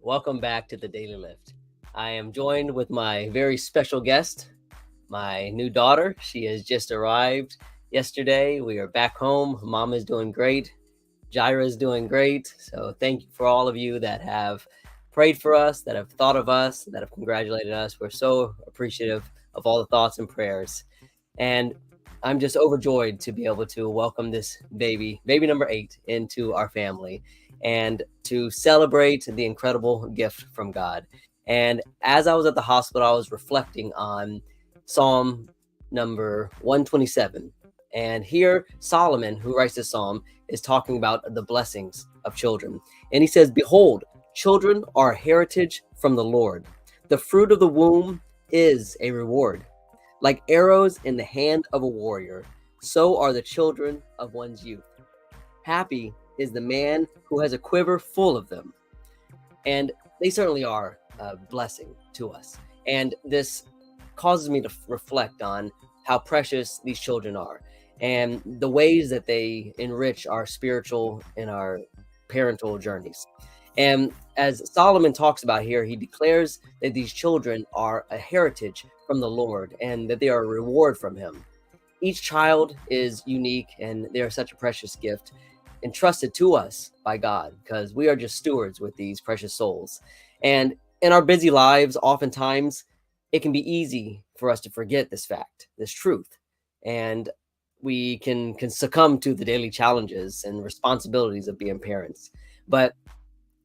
Welcome back to the Daily Lift. I am joined with my very special guest, my new daughter. She has just arrived yesterday. We are back home. Mom is doing great. Jireh is doing great. So thank you for all of you that have prayed for us, that have thought of us, that have congratulated us. We're so appreciative of all the thoughts and prayers. And I'm just overjoyed to be able to welcome this baby number 8, into our family and to celebrate the incredible gift from God. And as I was at the hospital, I was reflecting on Psalm number 127. And here, Solomon, who writes this psalm, is talking about the blessings of children. And he says, "Behold, children are a heritage from the Lord. The fruit of the womb is a reward. Like arrows in the hand of a warrior, so are the children of one's youth. Happy is the man who has a quiver full of them." And they certainly are a blessing to us. And this causes me to reflect on how precious these children are and the ways that they enrich our spiritual and our parental journeys. And as Solomon talks about here, he declares that these children are a heritage from the Lord and that they are a reward from him. Each child is unique and they are such a precious gift entrusted to us by God, because we are just stewards with these precious souls. And in our busy lives, oftentimes it can be easy for us to forget this fact, this truth, and we can succumb to the daily challenges and responsibilities of being parents. But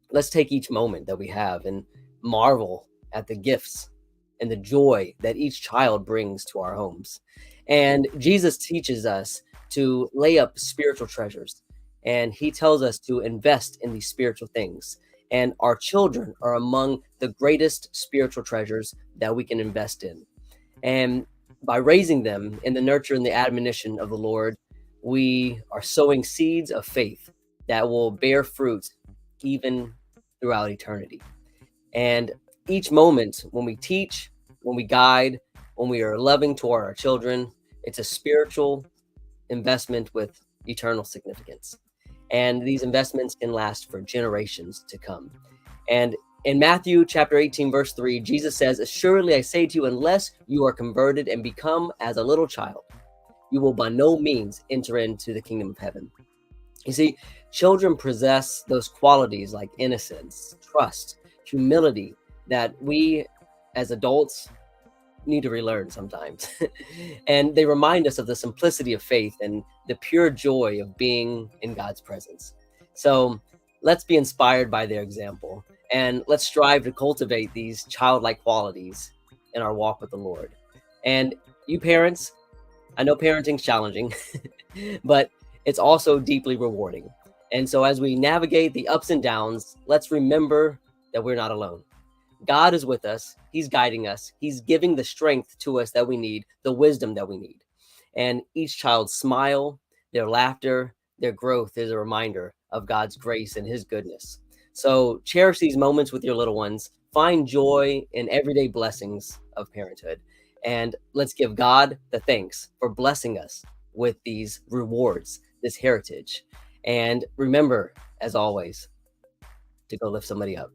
let's take each moment that we have and marvel at the gifts and the joy that each child brings to our homes. And Jesus teaches us to lay up spiritual treasures, and he tells us to invest in these spiritual things. And our children are among the greatest spiritual treasures that we can invest in. And by raising them in the nurture and the admonition of the Lord, we are sowing seeds of faith that will bear fruit even throughout eternity. And each moment when we teach, when we guide, when we are loving toward our children, it's a spiritual investment with eternal significance. And these investments can last for generations to come. And in Matthew chapter 18, verse 3, Jesus says, "Assuredly I say to you, unless you are converted and become as a little child, you will by no means enter into the kingdom of heaven." You see, children possess those qualities like innocence, trust, humility that we as adults need to relearn sometimes. And they remind us of the simplicity of faith and the pure joy of being in God's presence. So let's be inspired by their example and let's strive to cultivate these childlike qualities in our walk with the Lord. And you parents, I know parenting's challenging, but it's also deeply rewarding. And so as we navigate the ups and downs, let's remember that we're not alone. God is with us. He's guiding us. He's giving the strength to us that we need, the wisdom that we need. And each child's smile, their laughter, their growth is a reminder of God's grace and his goodness. So cherish these moments with your little ones. Find joy in everyday blessings of parenthood. And let's give God the thanks for blessing us with these rewards, this heritage. And remember, as always, to go lift somebody up.